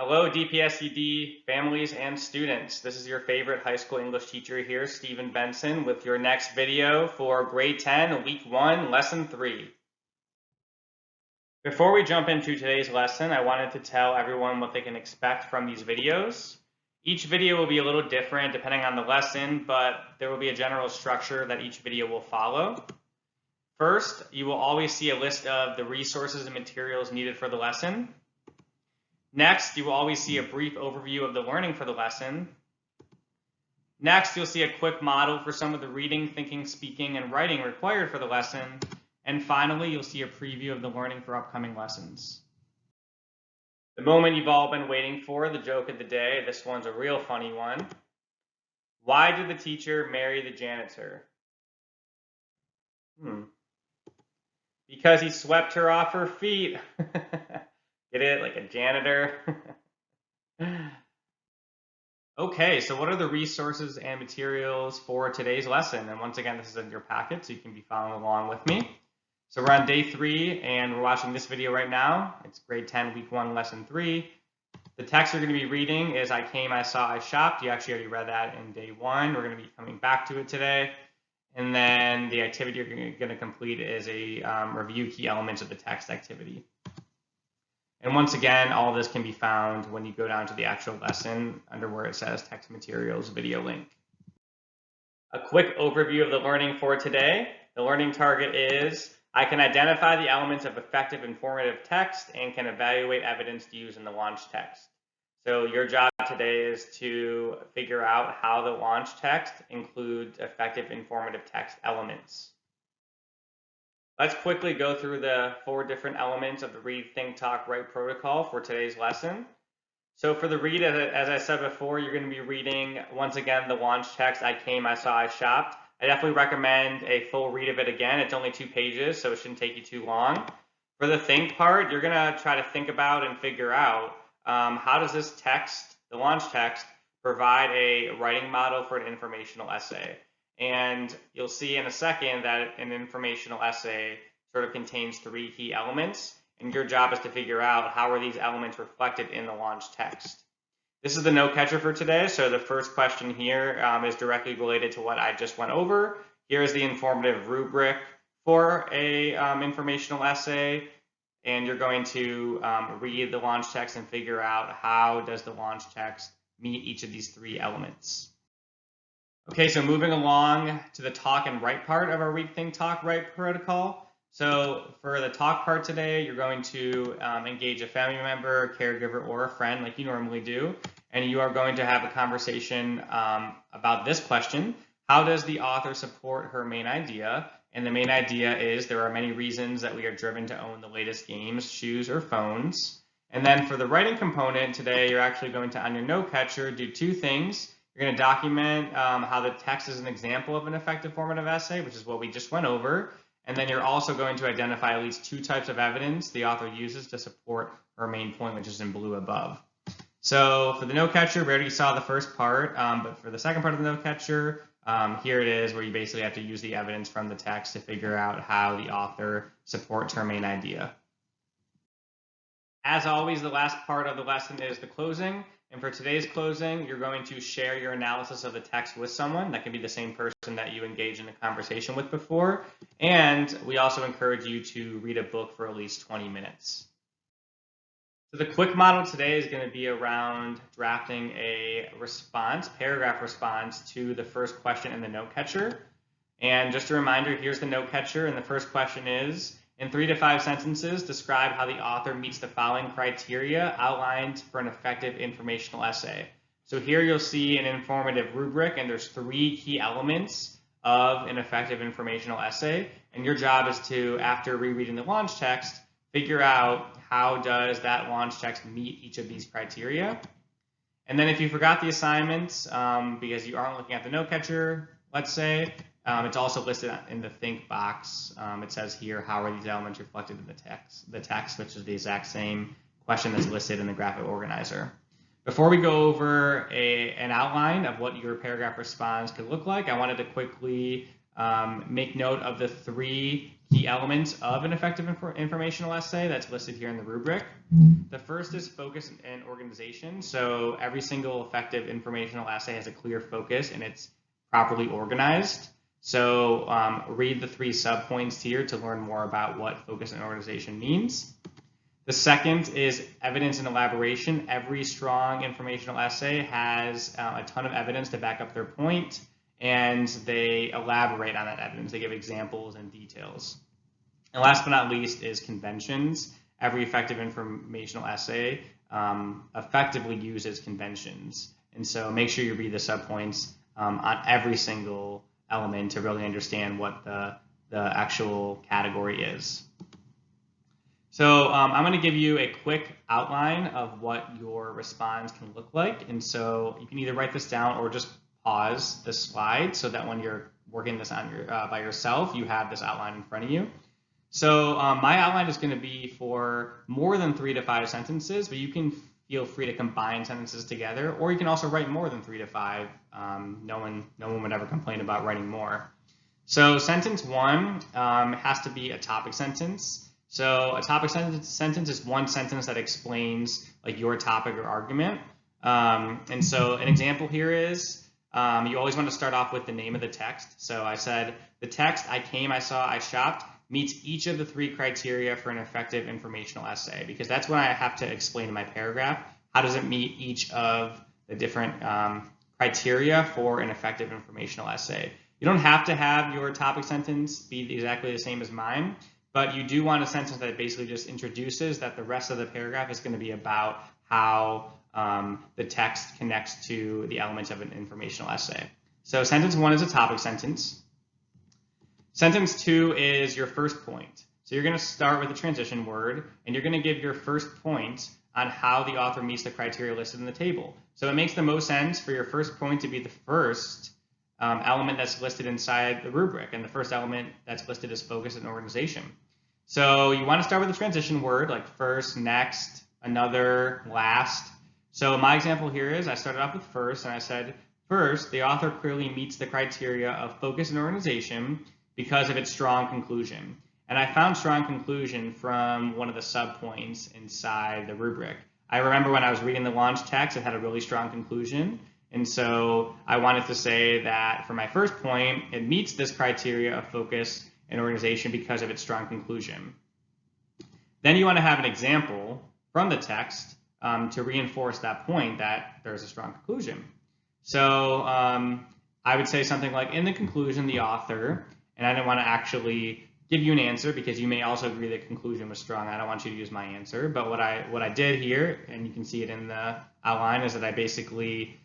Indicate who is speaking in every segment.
Speaker 1: Hello, DPSCD families and students. This is your favorite high school English teacher here, Stephen Benson, with your next video for grade 10, week 1, lesson 3. Before we jump into today's lesson, I wanted to tell everyone what they can expect from these videos. Each video will be a little different depending on the lesson, but there will be a general structure that each video will follow. First, you will always see a list of the resources and materials needed for the lesson. Next, you will always see a brief overview of the learning for the lesson. Next, you'll see a quick model for some of the reading, thinking, speaking, and writing required for the lesson. And finally, you'll see a preview of the learning for upcoming lessons. The moment you've all been waiting for, the joke of the day. This one's a real funny one. Why did the teacher marry the janitor? Because he swept her off her feet. Get it? Like a janitor. Okay, so what are the resources and materials for today's lesson? And once again, this is in your packet, so you can be following along with me. So we're on day 3, and we're watching this video right now. It's grade 10, week 1, lesson 3. The text you're going to be reading is I Came, I Saw, I Shopped. You actually already read that in day 1. We're going to be coming back to it today. And then the activity you're going to complete is a review key elements of the text activity. And once again, all of this can be found when you go down to the actual lesson under where it says text materials video link. A quick overview of the learning for today. The learning target is I can identify the elements of effective informative text and can evaluate evidence to use in the launch text. So your job today is to figure out how the launch text includes effective informative text elements. Let's quickly go through the 4 different elements of the Read, Think, Talk, Write protocol for today's lesson. So for the read, as I said before, you're going to be reading, once again, the launch text, I Came, I Saw, I Shopped. I definitely recommend a full read of it again. It's only 2 pages, so it shouldn't take you too long. For the think part, you're going to try to think about and figure out how does this text, the launch text, provide a writing model for an informational essay. And you'll see in a second that an informational essay sort of contains 3 key elements, and your job is to figure out how are these elements reflected in the launch text. This is the note catcher for today, so the first question here is directly related to what I just went over. Here's the informative rubric for a informational essay, and you're going to read the launch text and figure out how does the launch text meet each of these 3 elements. Okay, so moving along to the talk and write part of our Read, Think, Talk, Write protocol. So for the talk part today, you're going to engage a family member, caregiver, or a friend like you normally do, and you are going to have a conversation about this question: how does the author support her main idea? And the main idea is there are many reasons that we are driven to own the latest games, shoes, or phones. And then for the writing component today, you're actually going to, on your note catcher, do 2 things. You're going to document how the text is an example of an effective formative essay, which is what we just went over. And then you're also going to identify at least 2 types of evidence the author uses to support her main point, which is in blue above. So for the note catcher, we already saw the first part, but for the second part of the note catcher, here it is where you basically have to use the evidence from the text to figure out how the author supports her main idea. As always, the last part of the lesson is the closing. And for today's closing, you're going to share your analysis of the text with someone. That can be the same person that you engaged in a conversation with before. And we also encourage you to read a book for at least 20 minutes. So the quick model today is going to be around drafting a response, paragraph response to the first question in the note catcher. And just a reminder, here's the note catcher. And the first question is, in 3 to 5 sentences, describe how the author meets the following criteria outlined for an effective informational essay. So here you'll see an informative rubric, and there's 3 key elements of an effective informational essay. And your job is to, after rereading the launch text, figure out how does that launch text meet each of these criteria. And then if you forgot the assignments, because you aren't looking at the note catcher, let's say, it's also listed in the think box. It says here, how are these elements reflected in the text, which is the exact same question that's listed in the graphic organizer. Before we go over an outline of what your paragraph response could look like, I wanted to quickly make note of the 3 key elements of an effective informational essay that's listed here in the rubric. The first is focus and organization. So every single effective informational essay has a clear focus and it's properly organized. So read the 3 subpoints here to learn more about what focus and organization means. The second is evidence and elaboration. Every strong informational essay has a ton of evidence to back up their point, and they elaborate on that evidence. They give examples and details. And last but not least is conventions. Every effective informational essay effectively uses conventions. And so make sure you read the subpoints on every single element to really understand what the actual category is. So I'm going to give you a quick outline of what your response can look like. And so you can either write this down or just pause the slide so that when you're working this on by yourself, you have this outline in front of you. So my outline is going to be for more than 3 to 5 sentences, but you can feel free to combine sentences together, or you can also write more than 3 to 5. No one would ever complain about writing more. So sentence 1 has to be a topic sentence. So a topic sentence is one sentence that explains like your topic or argument. And so an example here is you always want to start off with the name of the text. So I said, the text I came, I saw, I shopped meets each of the 3 criteria for an effective informational essay, because that's what I have to explain in my paragraph. How does it meet each of the different criteria for an effective informational essay? You don't have to have your topic sentence be exactly the same as mine, but you do want a sentence that basically just introduces that the rest of the paragraph is going to be about how the text connects to the elements of an informational essay. So sentence 1 is a topic sentence. Sentence 2 is your first point. So you're going to start with a transition word, and you're going to give your first point on how the author meets the criteria listed in the table. So it makes the most sense for your first point to be the first element that's listed inside the rubric, and the first element that's listed is focus and organization. So you want to start with a transition word like first, next, another, last. So my example here is I started off with first, and I said, first, the author clearly meets the criteria of focus and organization because of its strong conclusion. And I found strong conclusion from one of the subpoints inside the rubric. I remember when I was reading the launch text, it had a really strong conclusion. And so I wanted to say that for my first point, it meets this criteria of focus and organization because of its strong conclusion. Then you want to have an example from the text to reinforce that point that there's a strong conclusion. So I would say something like, in the conclusion, the author, and I didn't want to actually give you an answer because you may also agree that conclusion was strong. I don't want you to use my answer, but what I did here, and you can see it in the outline, is that I basically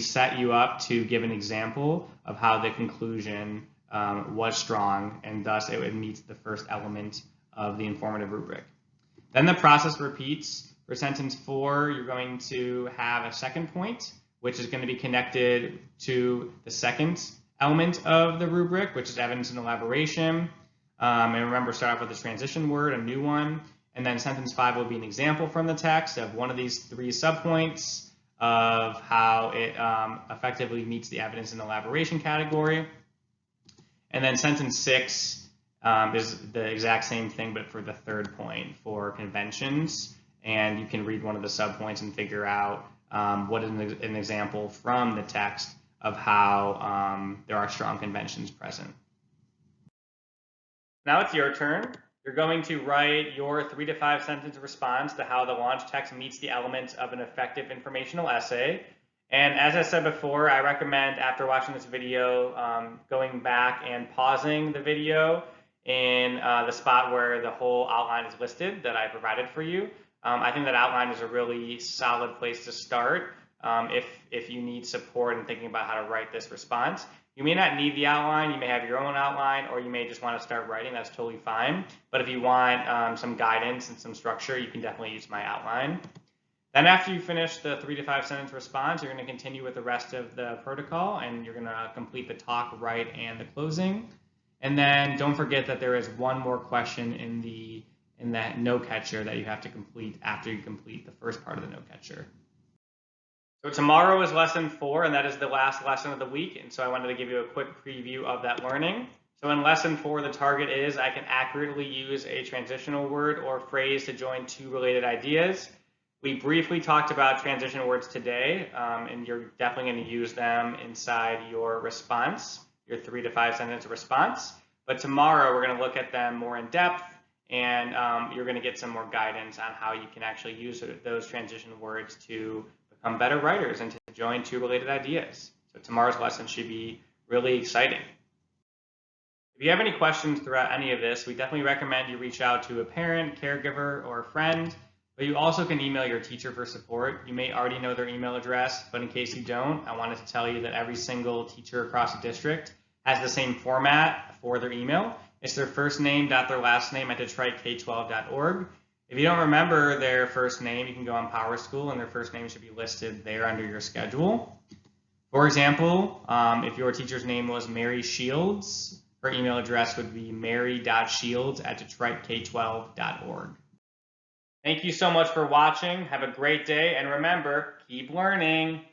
Speaker 1: set you up to give an example of how the conclusion was strong, and thus it would meet the first element of the informative rubric. Then the process repeats. For sentence 4, you're going to have a second point, which is going to be connected to the second element of the rubric, which is evidence and elaboration. And remember, start off with a transition word, a new one. And then sentence 5 will be an example from the text of one of these 3 subpoints of how it effectively meets the evidence and elaboration category. And then sentence 6 is the exact same thing, but for the third point for conventions. And you can read one of the subpoints and figure out what is an example from the text of how there are strong conventions present. Now it's your turn. You're going to write your 3 to 5 sentence response to how the launch text meets the elements of an effective informational essay. And as I said before, I recommend after watching this video going back and pausing the video in the spot where the whole outline is listed that I provided for you. I think that outline is a really solid place to start if you need support in thinking about how to write this response. You may not need the outline, you may have your own outline, or you may just want to start writing, that's totally fine. But if you want some guidance and some structure, you can definitely use my outline. Then after you finish the 3 to 5 sentence response, you're going to continue with the rest of the protocol, and you're going to complete the talk, write, and the closing. And then don't forget that there is one more question in that note catcher that you have to complete after you complete the first part of the note catcher. So tomorrow is lesson 4, and that is the last lesson of the week, and so I wanted to give you a quick preview of that learning. So in lesson 4, the target is I can accurately use a transitional word or phrase to join two related ideas. We briefly talked about transition words today, and you're definitely going to use them inside your response, your 3 to 5 sentence response. But tomorrow we're going to look at them more in depth, and you're going to get some more guidance on how you can actually use those transition words to become better writers and to join two related ideas. So tomorrow's lesson should be really exciting. If you have any questions throughout any of this, we definitely recommend you reach out to a parent, caregiver, or a friend, but you also can email your teacher for support. You may already know their email address, but in case you don't, I wanted to tell you that every single teacher across the district has the same format for their email. It's their first name, their last name at DetroitK12.org. If you don't remember their first name, you can go on PowerSchool, and their first name should be listed there under your schedule. For example, if your teacher's name was Mary Shields, her email address would be mary.shields@DetroitK12.org. Thank you so much for watching. Have a great day, and remember, keep learning.